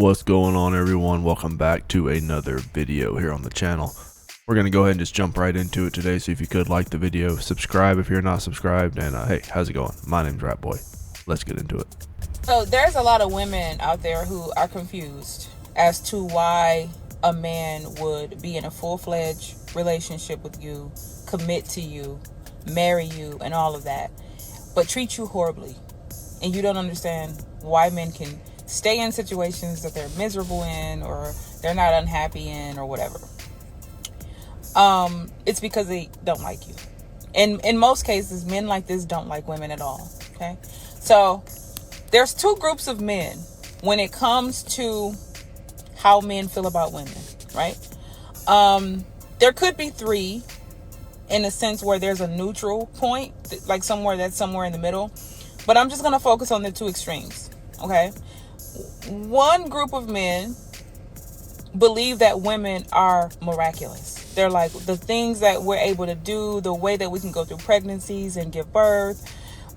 What's going on, everyone? Welcome back to another video here on the channel. We're going to go ahead and just jump right into it today. So if you could like the video, subscribe if you're not subscribed, and hey, how's it going? My name's Rat Boy. Let's get into it. So there's a lot of women out there who are confused as to why a man would be in a full-fledged relationship with you, commit to you, marry you, and all of that, but treat you horribly. And you don't understand why men can stay in situations that they're miserable in, or they're not unhappy in, or whatever. It's because they don't like you. And in most cases, men like this don't like women at all. Okay, so there's two groups of men when it comes to how men feel about women, right? There could be three in a sense where there's a neutral point, like somewhere in the middle. But I'm just going to focus on the two extremes, okay? One group of men believe that women are miraculous. They're like the things that we're able to do, the way that we can go through pregnancies and give birth,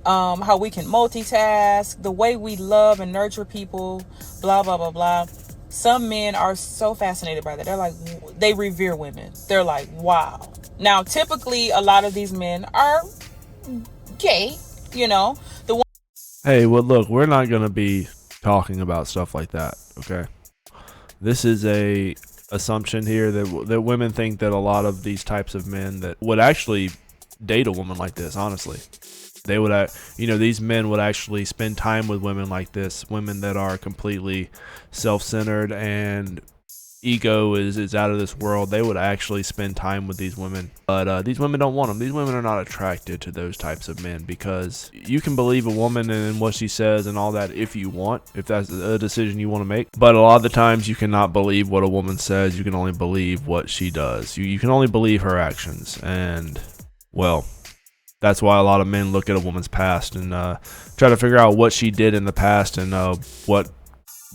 how we can multitask, the way we love and nurture people, blah, blah, blah, blah. Some men are so fascinated by that. They're like, they revere women. They're like, wow. Now, typically, a lot of these men are gay, you know. Hey, well, look, we're not going to be talking about stuff like that, okay? This is a assumption here that women think that a lot of these types of men that would actually date a woman like this, honestly. They would, these men would actually spend time with women like this, women that are completely self-centered and ego is out of this world. They would actually spend time with these women, but these women don't want them. These women are not attracted to those types of men, because you can believe a woman and what she says and all that if you want, if that's a decision you want to make, but a lot of the times you cannot believe what a woman says. You can only believe what she does. You can only believe her actions, and well, that's why a lot of men look at a woman's past and try to figure out what she did in the past and what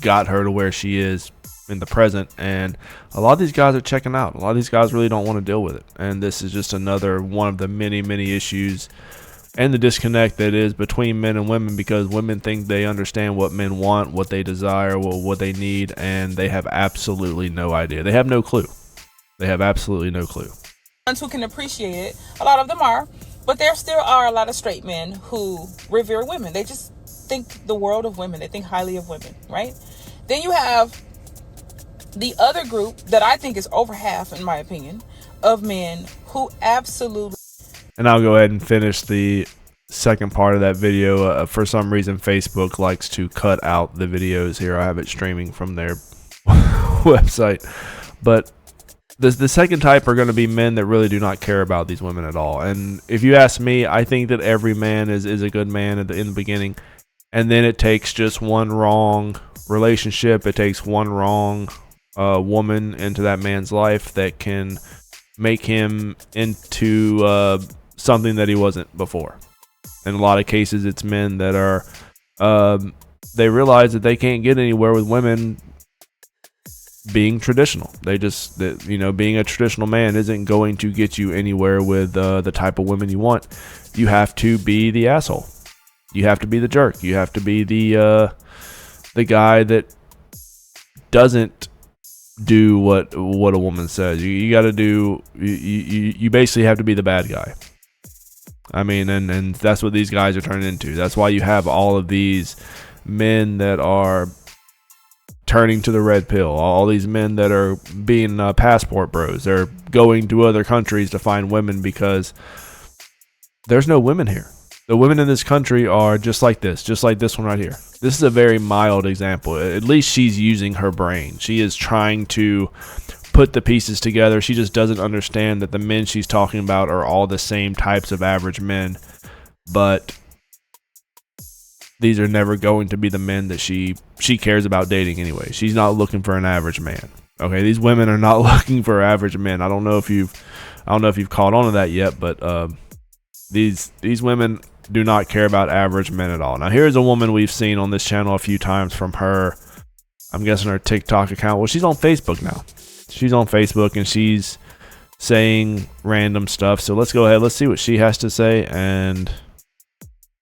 got her to where she is in the present. And a lot of these guys are checking out. A lot of these guys really don't want to deal with it, and this is just another one of the many issues and the disconnect that is between men and women, because women think they understand what men want, what they desire, what they need, and they have absolutely no idea. They have no clue. They have absolutely no clue. Ones who can appreciate it, a lot of them are, but there still are a lot of straight men who revere women. They just think the world of women. They think highly of women, right? Then you have the other group that I think is over half, in my opinion, of men who absolutely... And I'll go ahead and finish the second part of that video. For some reason, Facebook likes to cut out the videos here. I have it streaming from their website. But the second type are going to be men that really do not care about these women at all. And if you ask me, I think that every man is a good man in the beginning. And then it takes just one wrong relationship. It takes one wrong woman into that man's life that can make him into something that he wasn't before. In a lot of cases, it's men that are they realize that they can't get anywhere with women being traditional. They just being a traditional man isn't going to get you anywhere with the type of women you want. You have to be the asshole. You have to be the jerk. You have to be the guy that doesn't do what a woman says. You got to do. You basically have to be the bad guy. I mean, and that's what these guys are turning into. That's why you have all of these men that are turning to the red pill. All these men that are being passport bros. They're going to other countries to find women because there's no women here. The women in this country are just like this one right here. This is a very mild example. At least she's using her brain. She is trying to put the pieces together. She just doesn't understand that the men she's talking about are all the same types of average men. But these are never going to be the men that she cares about dating anyway. She's not looking for an average man. Okay, these women are not looking for average men. I don't know if you've caught on to that yet, but these women do not care about average men at all. Now, here's a woman we've seen on this channel a few times from her, I'm guessing her TikTok account. Well, she's on Facebook now. She's on Facebook and she's saying random stuff. So let's go ahead. Let's see what she has to say and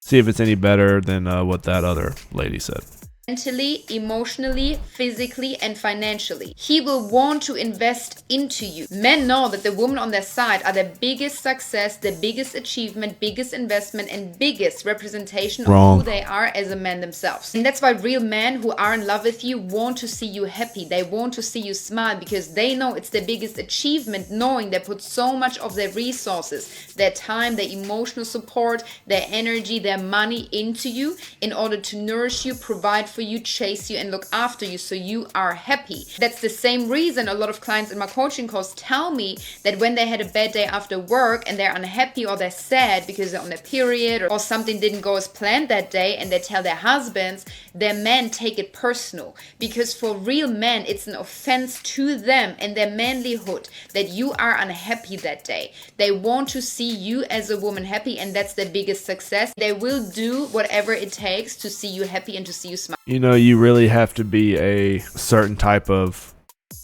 see if it's any better than what that other lady said. mentally, emotionally, physically, and financially. He will want to invest into you. Men know that the women on their side are the biggest success, the biggest achievement, biggest investment, and biggest representation of who they are as a man themselves. And that's why real men who are in love with you want to see you happy. They want to see you smile because they know it's the biggest achievement, knowing they put so much of their resources, their time, their emotional support, their energy, their money into you in order to nourish you, provide for you, chase you, and look after you so you are happy. That's the same reason a lot of clients in my coaching calls tell me that when they had a bad day after work and they're unhappy or they're sad because they're on their period or something didn't go as planned that day, and they tell their husbands, their men take it personal. Because for real men, it's an offense to them and their manlyhood that you are unhappy that day. They want to see you as a woman happy, and that's their biggest success. They will do whatever it takes to see you happy and to see you smile. You know, you really have to be a certain type of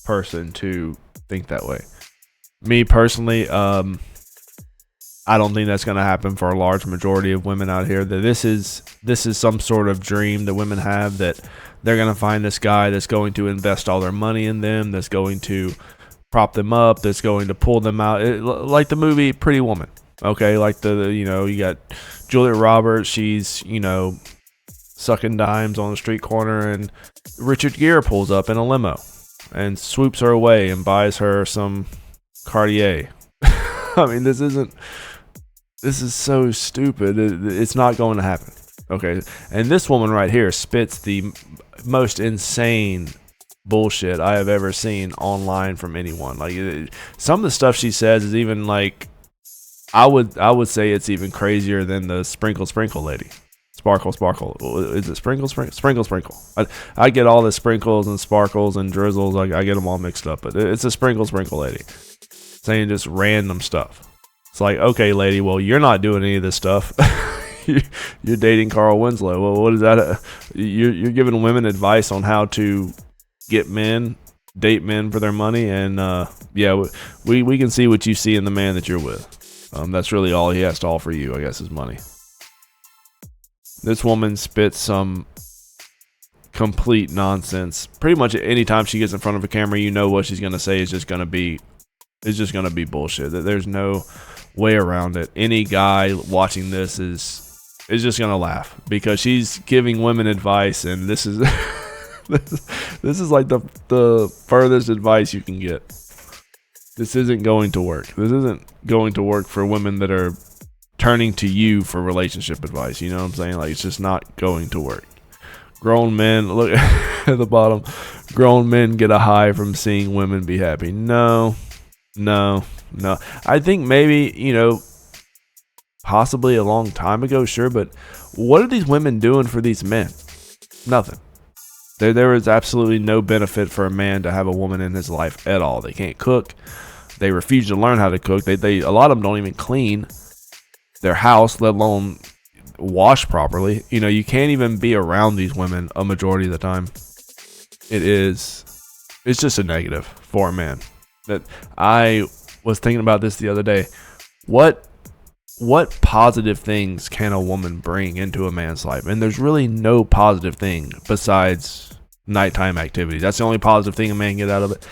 person to think that way. Me personally, I don't think that's going to happen for a large majority of women out here. That this is some sort of dream that women have, that they're going to find this guy that's going to invest all their money in them, that's going to prop them up, that's going to pull them out. Like the movie Pretty Woman. Okay, like you got Julia Roberts, she's, sucking dimes on the street corner, and Richard Gere pulls up in a limo and swoops her away and buys her some Cartier. I mean, this is so stupid. It's not going to happen. Okay, and this woman right here spits the most insane bullshit I have ever seen online from anyone. Like, some of the stuff she says is even like, I would say it's even crazier than the sprinkle lady. Sparkle. Is it sprinkle? I get all the sprinkles and sparkles and drizzles. I get them all mixed up. But it's a sprinkle lady saying just random stuff. It's like, okay, lady, well, you're not doing any of this stuff. You're dating Carl Winslow. Well, what is that? You're giving women advice on how to date men for their money. And yeah, we can see what you see in the man that you're with. That's really all he has to offer you, I guess, is money. This woman spits some complete nonsense. Pretty much any time she gets in front of a camera, you know what she's going to say is just going to be bullshit. There's no way around it. Any guy watching this is just going to laugh because she's giving women advice, and this is this is like the furthest advice you can get. This isn't going to work. This isn't going to work for women that are turning to you for relationship advice. You know what I'm saying? Like, it's just not going to work. Grown men, look at the bottom. Grown men get a high from seeing women be happy. No. I think maybe, possibly a long time ago, sure, but what are these women doing for these men? Nothing. There is absolutely no benefit for a man to have a woman in his life at all. They can't cook. They refuse to learn how to cook. They a lot of them don't even clean their house, let alone wash properly. You can't even be around these women a majority of the time. It's just a negative for a man. That I was thinking about this the other day. What positive things can a woman bring into a man's life? And there's really no positive thing besides nighttime activity. That's the only positive thing a man can get out of it.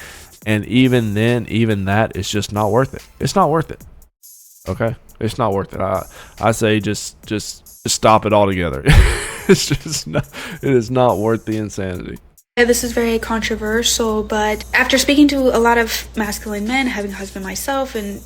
And even then, even that is just not worth it. It's not worth it. Okay? It's not worth it. I say just stop it altogether. It is not worth the insanity. This is very controversial, but after speaking to a lot of masculine men, having a husband myself, and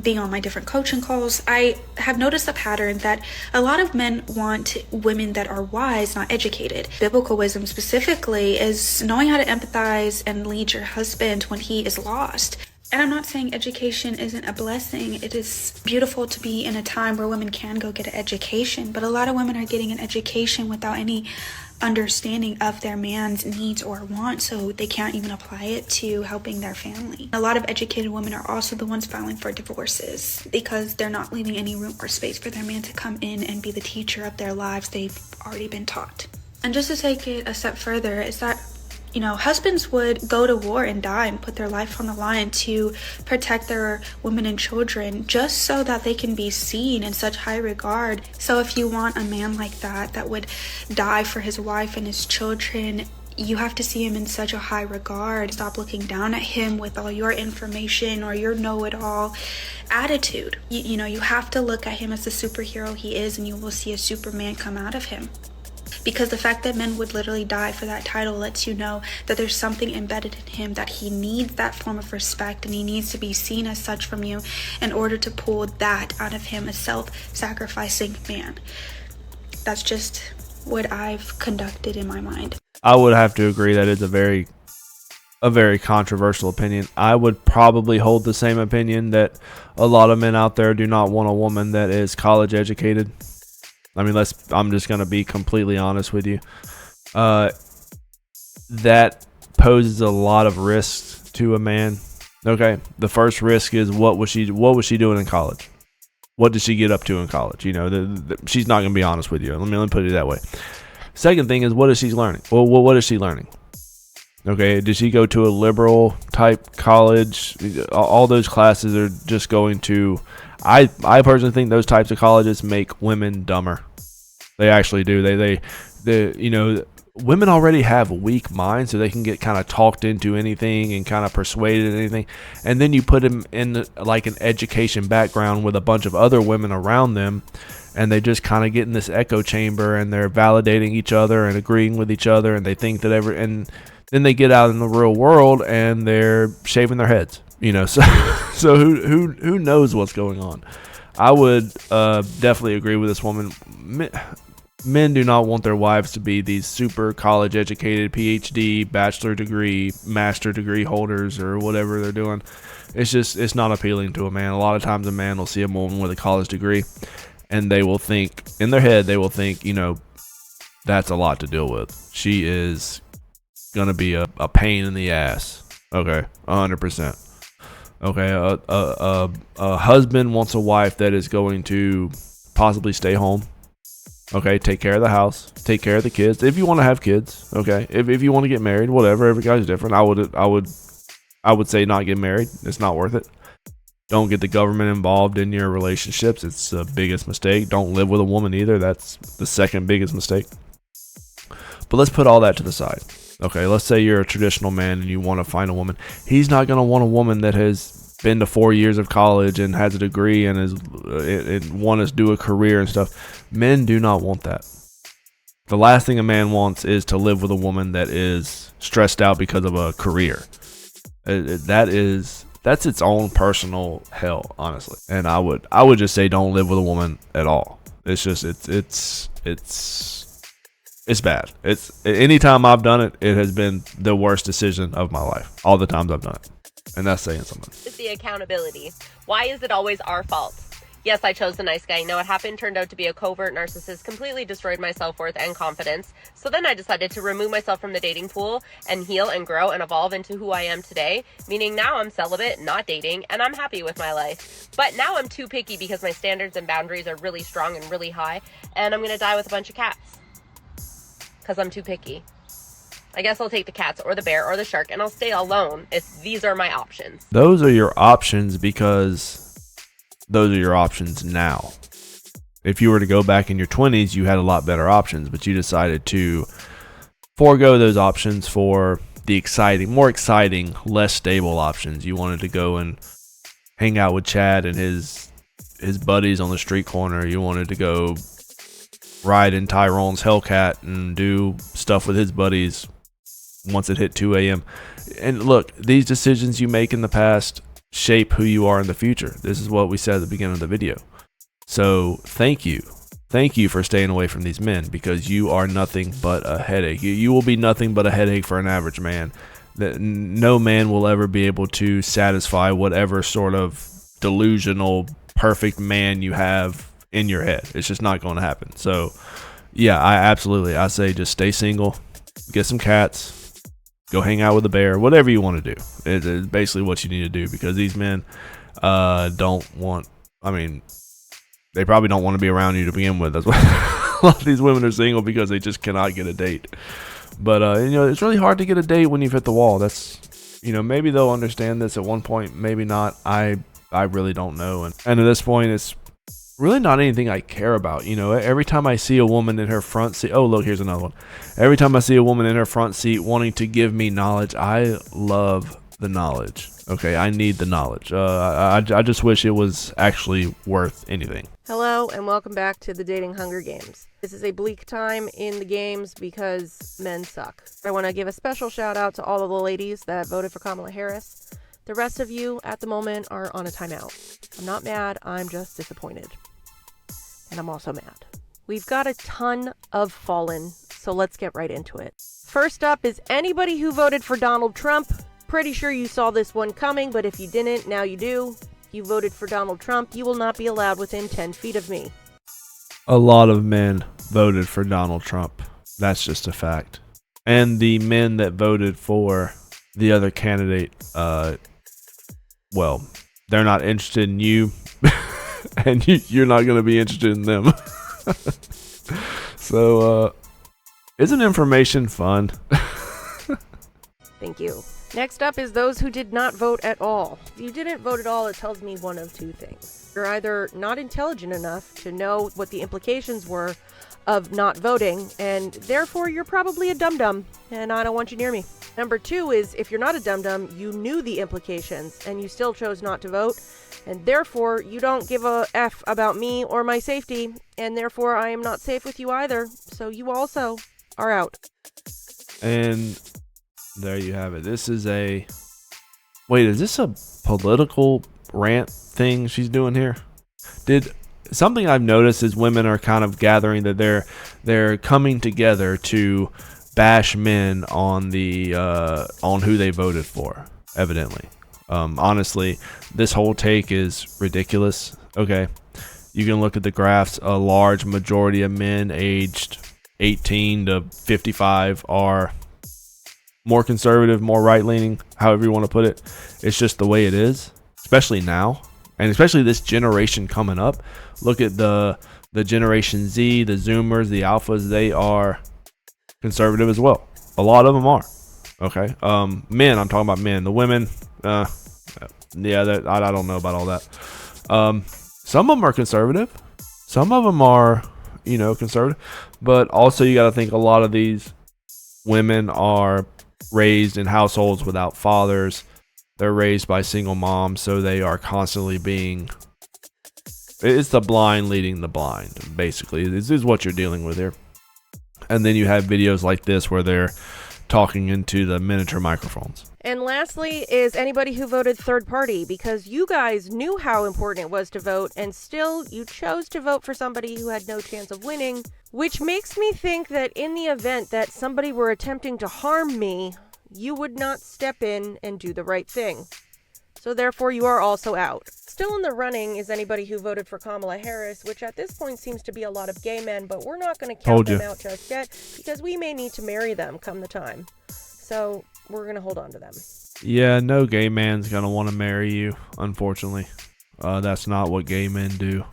being on my different coaching calls, I have noticed a pattern that a lot of men want women that are wise, not educated. Biblical wisdom specifically is knowing how to empathize and lead your husband when he is lost. And I'm not saying education isn't a blessing. It is beautiful to be in a time where women can go get an education, but a lot of women are getting an education without any understanding of their man's needs or wants, so they can't even apply it to helping their family. A lot of educated women are also the ones filing for divorces because they're not leaving any room or space for their man to come in and be the teacher of their lives they've already been taught. And just to take it a step further, is that husbands would go to war and die and put their life on the line to protect their women and children just so that they can be seen in such high regard. So if you want a man like that would die for his wife and his children, you have to see him in such a high regard. Stop looking down at him with all your information or your know-it-all attitude. You have to look at him as the superhero he is, and you will see a Superman come out of him. Because the fact that men would literally die for that title lets you know that there's something embedded in him, that he needs that form of respect and he needs to be seen as such from you in order to pull that out of him, a self-sacrificing man. That's just what I've conducted in my mind. I would have to agree that it's a very controversial opinion. I would probably hold the same opinion that a lot of men out there do not want a woman that is college educated. I mean, I'm just going to be completely honest with you. That poses a lot of risks to a man. Okay. The first risk is what was she doing in college? What did she get up to in college? She's not going to be honest with you. Let me put it that way. Second thing is, what is she learning? Well, what is she learning? Okay. Did she go to a liberal type college? All those classes are just going to, I personally think those types of colleges make women dumber. They actually do. Women already have weak minds, so they can get kind of talked into anything and kind of persuaded into anything. And then you put them in like an education background with a bunch of other women around them, and they just kind of get in this echo chamber, and they're validating each other and agreeing with each other, and they think that and then they get out in the real world and they're shaving their heads. So who knows what's going on? I would definitely agree with this woman. Men do not want their wives to be these super college educated PhD, bachelor degree, master degree holders or whatever they're doing. It's not appealing to a man. A lot of times a man will see a woman with a college degree and they will think, in their head, that's a lot to deal with. She is going to be a pain in the ass. Okay, 100%. Okay, a husband wants a wife that is going to possibly stay home. Okay, take care of the house, take care of the kids. If you want to have kids, okay. If you want to get married, whatever. Every guy's different. I would say not get married. It's not worth it. Don't get the government involved in your relationships. It's the biggest mistake. Don't live with a woman either. That's the second biggest mistake. But let's put all that to the side. Okay, let's say you're a traditional man and you want to find a woman. He's not going to want a woman that has been to 4 years of college and has a degree and want to do a career and stuff. Men do not want that. The last thing a man wants is to live with a woman that is stressed out because of a career. That's its own personal hell, honestly. And I would just say don't live with a woman at all. It's just it's bad. Anytime I've done it, it has been the worst decision of my life. All the times I've done it. And that's saying something. Is the accountability. Why is it always our fault? Yes, I chose the nice guy. No, what happened turned out to be a covert narcissist, completely destroyed my self-worth and confidence. So then I decided to remove myself from the dating pool and heal and grow and evolve into who I am today. Meaning now I'm celibate, not dating, and I'm happy with my life. But now I'm too picky because my standards and boundaries are really strong and really high. And I'm going to die with a bunch of cats. Because I'm too picky. I guess I'll take the cats or the bear or the shark and I'll stay alone if these are my options. Those are your options because those are your options now. If you were to go back in your 20s, you had a lot better options, but you decided to forego those options for the more exciting, less stable options. You wanted to go and hang out with Chad and his buddies on the street corner. You wanted to go ride in Tyrone's Hellcat and do stuff with his buddies once it hit 2 a.m. And look, these decisions you make in the past shape who you are in the future. This is what we said at the beginning of the video. So thank you for staying away from these men, because you are nothing but a headache. You will be nothing but a headache for an average man. That no man will ever be able to satisfy whatever sort of delusional perfect man you have in your head. It's just not going to happen. So yeah, I say just stay single, get some cats, go hang out with a bear, whatever you want to do. It's basically what you need to do, because these men they probably don't want to be around you to begin with. That's why a lot of these women are single, because they just cannot get a date. But it's really hard to get a date when you've hit the wall. That's, maybe they'll understand this at one point, maybe not. I really don't know. And at this point, it's really not anything I care about. Every time I see a woman in her front seat, oh look, here's another one. Every time I see a woman in her front seat wanting to give me knowledge, I love the knowledge. Okay, I need the knowledge. I just wish it was actually worth anything. Hello and welcome back to the Dating Hunger Games. This is a bleak time in the games because men suck. I want to give a special shout out to all of the ladies that voted for Kamala Harris. The rest of you at the moment are on a timeout. I'm not mad, I'm just disappointed. And I'm also mad. We've got a ton of fallen, so let's get right into it. First up is anybody who voted for Donald Trump. Pretty sure you saw this one coming, but if you didn't, now you do. If you voted for Donald Trump, you will not be allowed within 10 feet of me. A lot of men voted for Donald Trump. That's just a fact. And the men that voted for the other candidate, well, they're not interested in you, and you're not going to be interested in them. So, isn't information fun? Thank you. Next up is those who did not vote at all. If you didn't vote at all, it tells me one of two things. You're either not intelligent enough to know what the implications were of not voting, and therefore you're probably a dum-dum, and I don't want you near me. Number two is if you're not a dum-dum, you knew the implications, and you still chose not to vote, and therefore you don't give a F about me or my safety, and therefore I am not safe with you either, so you also are out. And there you have it. This is wait, is this a political rant thing she's doing here? Something I've noticed is women are kind of gathering that they're coming together to bash men on on who they voted for, evidently. Honestly, this whole take is ridiculous. Okay, you can look at the graphs. A large majority of men aged 18 to 55 are more conservative, more right-leaning, however you want to put it. It's just the way it is, especially now, and especially this generation coming up. Look at the Generation Z, the Zoomers, the Alphas. They are conservative as well. A lot of them are. Okay. Men, I'm talking about men. The women, yeah, I don't know about all that. Some of them are conservative. Some of them are, conservative. But also you got to think a lot of these women are raised in households without fathers. They're raised by single moms, so they are constantly it's the blind leading the blind, basically. This is what you're dealing with here. And then you have videos like this where they're talking into the miniature microphones. And lastly is anybody who voted third party, because you guys knew how important it was to vote, and still you chose to vote for somebody who had no chance of winning, which makes me think that in the event that somebody were attempting to harm me, you would not step in and do the right thing. So therefore you are also out. Still in the running is anybody who voted for Kamala Harris, which at this point seems to be a lot of gay men, but we're not going to count them out just yet because we may need to marry them come the time. So we're going to hold on to them. Yeah, no gay man's going to want to marry you, unfortunately. That's not what gay men do.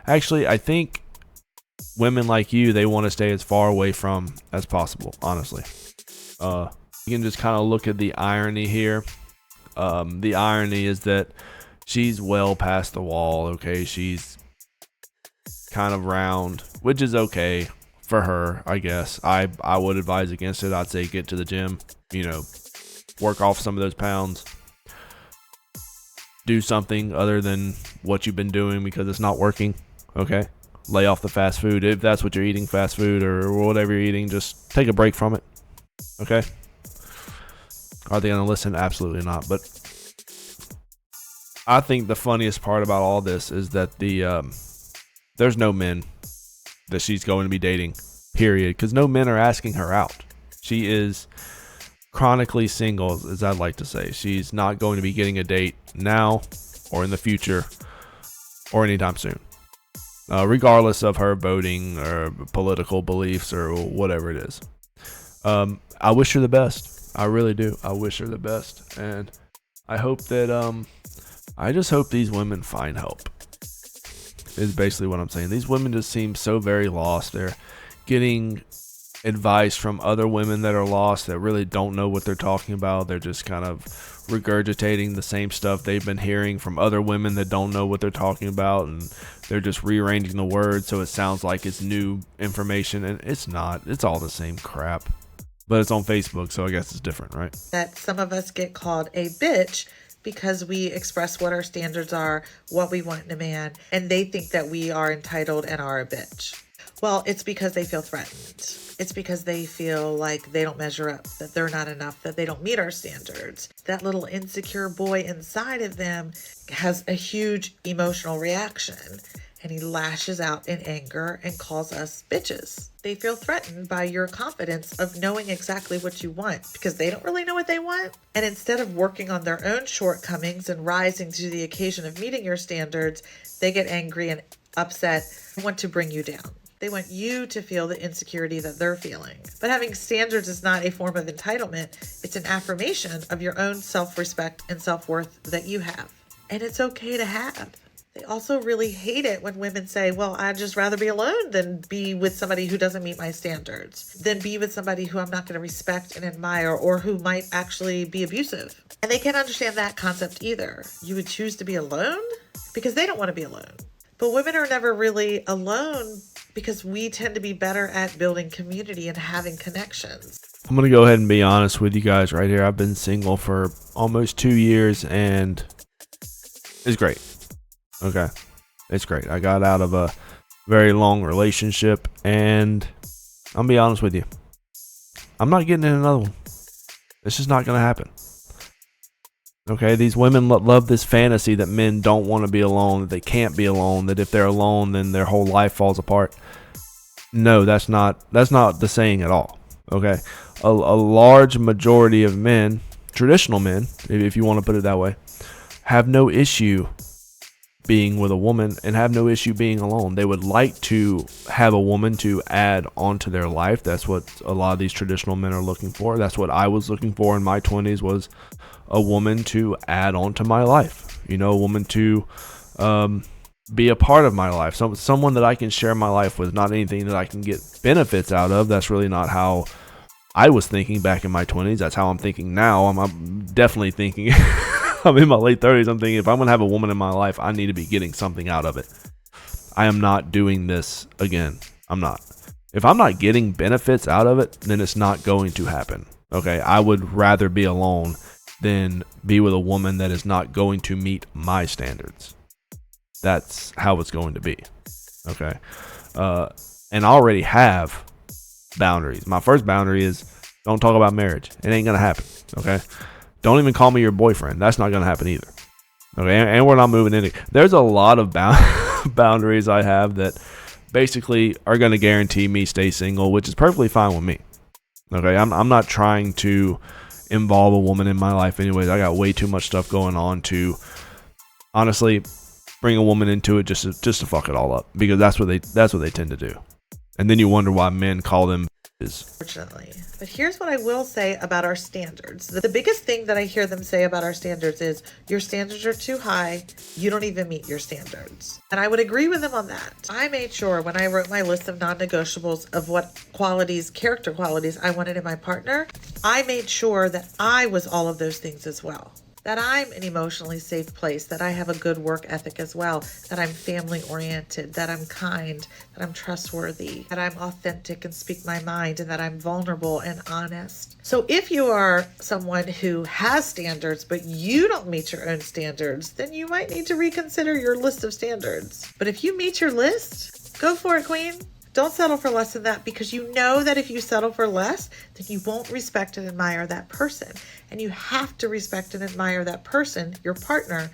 Actually, I think women like you, they want to stay as far away from as possible, honestly. You can just kind of look at the irony here. The irony is that she's well past the wall, okay? She's kind of round, which is okay for her, I guess. I would advise against it. I'd say get to the gym, work off some of those pounds. Do something other than what you've been doing because it's not working, okay? Lay off the fast food. If that's what you're eating, fast food or whatever you're eating, just take a break from it, okay? Are they going to listen? Absolutely not. But I think the funniest part about all this is that there's no men that she's going to be dating, period, because no men are asking her out. She is chronically single, as I'd like to say. She's not going to be getting a date now or in the future or anytime soon, regardless of her voting or political beliefs or whatever it is. I wish her the best. I really do. I wish her the best. And I hope that, I just hope these women find help, is basically what I'm saying. These women just seem so very lost. They're getting advice from other women that are lost, that really don't know what they're talking about. They're just kind of regurgitating the same stuff they've been hearing from other women that don't know what they're talking about, and they're just rearranging the words so it sounds like it's new information, and it's not. It's all the same crap, but it's on Facebook, so I guess it's different, right? That some of us get called a bitch because we express what our standards are, what we want in a man, and they think that we are entitled and are a bitch. Well, it's because they feel threatened. It's because they feel like they don't measure up, that they're not enough, that they don't meet our standards. That little insecure boy inside of them has a huge emotional reaction, and he lashes out in anger and calls us bitches. They feel threatened by your confidence of knowing exactly what you want, because they don't really know what they want. And instead of working on their own shortcomings and rising to the occasion of meeting your standards, they get angry and upset and want to bring you down. They want you to feel the insecurity that they're feeling. But having standards is not a form of entitlement. It's an affirmation of your own self-respect and self-worth that you have. And it's okay to have. They also really hate it when women say, well, I'd just rather be alone than be with somebody who doesn't meet my standards, than be with somebody who I'm not going to respect and admire, or who might actually be abusive. And they can't understand that concept either. You would choose to be alone because they don't want to be alone. But women are never really alone because we tend to be better at building community and having connections. I'm going to go ahead and be honest with you guys right here. I've been single for almost 2 years, and it's great. Okay. It's great. I got out of a very long relationship, and I'm going to be honest with you. I'm not getting in another one. It's just not going to happen. Okay, these women love this fantasy that men don't want to be alone, that they can't be alone, that if they're alone, then their whole life falls apart. No, that's not the saying at all. Okay, a large majority of men, traditional men, if you want to put it that way, have no issue being with a woman and have no issue being alone. They would like to have a woman to add onto their life. That's what a lot of these traditional men are looking for. That's what I was looking for in my 20s, was a woman to add on to my life. You know, a woman to be a part of my life. Someone that I can share my life with, not anything that I can get benefits out of. That's really not how I was thinking back in my 20s. That's how I'm thinking now. I'm definitely thinking, I'm in my late 30s. I'm thinking if I'm going to have a woman in my life, I need to be getting something out of it. I am not doing this again. I'm not. If I'm not getting benefits out of it, then it's not going to happen. Okay, I would rather be alone than be with a woman that is not going to meet my standards. That's how it's going to be. Okay. And I already have boundaries. My first boundary is don't talk about marriage. It ain't going to happen. Okay. Don't even call me your boyfriend. That's not going to happen either. Okay. And we're not moving in. There's a lot of boundaries I have that basically are going to guarantee me stay single, which is perfectly fine with me. Okay. I'm not trying to involve a woman in my life anyways. I got way too much stuff going on to honestly bring a woman into it just to fuck it all up, because that's what they tend to do. And then you wonder why men call them bitches. Fortunately. But here's what I will say about our standards. The biggest thing that I hear them say about our standards is, your standards are too high. You don't even meet your standards. And I would agree with them on that. I made sure when I wrote my list of non-negotiables of what qualities, character qualities I wanted in my partner, I made sure that I was all of those things as well. That I'm an emotionally safe place, that I have a good work ethic as well, that I'm family oriented, that I'm kind, that I'm trustworthy, that I'm authentic and speak my mind, and that I'm vulnerable and honest. So if you are someone who has standards, but you don't meet your own standards, then you might need to reconsider your list of standards. But if you meet your list, go for it, queen. Don't settle for less than that, because you know that if you settle for less, then you won't respect and admire that person. And you have to respect and admire that person, your partner,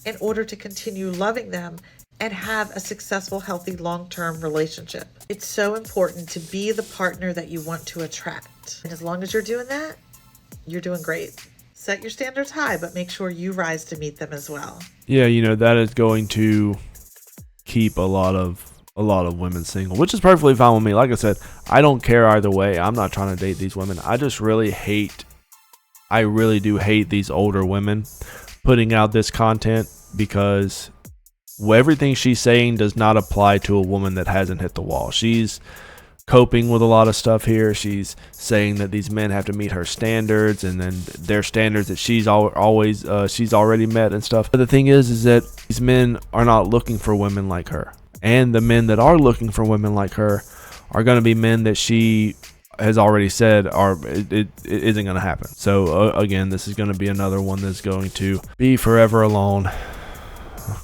in order to continue loving them and have a successful, healthy, long-term relationship. It's so important to be the partner that you want to attract. And as long as you're doing that, you're doing great. Set your standards high, but make sure you rise to meet them as well. Yeah, you know, that is going to keep a lot of women single, which is perfectly fine with me. Like I said, I don't care either way. I'm not trying to date these women. I just really do hate these older women putting out this content, because everything she's saying does not apply to a woman that hasn't hit the wall. She's coping with a lot of stuff here. She's saying that these men have to meet her standards, and then their standards that she's already met and stuff. But the thing is that these men are not looking for women like her, and the men that are looking for women like her are going to be men that she has already said it isn't going to happen. So again, this is going to be another one that's going to be forever alone,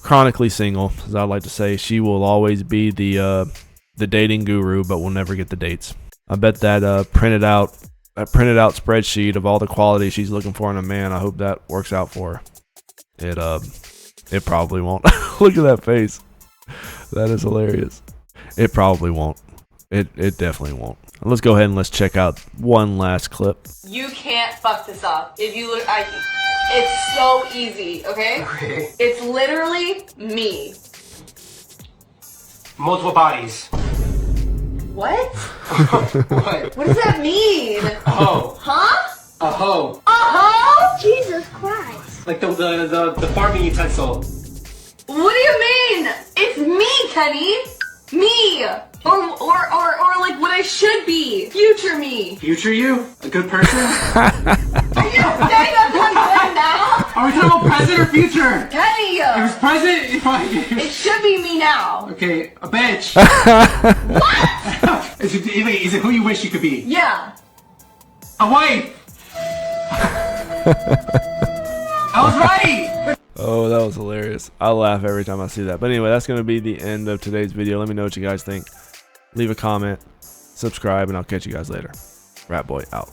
chronically single, as I like to say. She will always be the dating guru, but will never get the dates. I bet that printed out spreadsheet of all the qualities she's looking for in a man, I hope that works out for her. It probably won't. Look at that face. That is hilarious. It probably won't. It definitely won't. Let's go ahead and let's check out one last clip. You can't fuck this up. If you look, it's so easy, okay? Okay. It's literally me. Multiple bodies. What? What? What does that mean? A hoe. Huh? A hoe. A hoe? Jesus Christ. Like the farming utensil. What do you mean? It's me, Kenny. Me. Or like what I should be. Future me. Future you? A good person? Are you saying I'm good now? Are we talking about present or future? Kenny. If it's present, It should be me now. okay, a bitch. What? Is it who you wish you could be? Yeah. A wife. I was right. Oh, that was hilarious. I laugh every time I see that. But anyway, that's going to be the end of today's video. Let me know what you guys think. Leave a comment, subscribe, and I'll catch you guys later. Rat Boy out.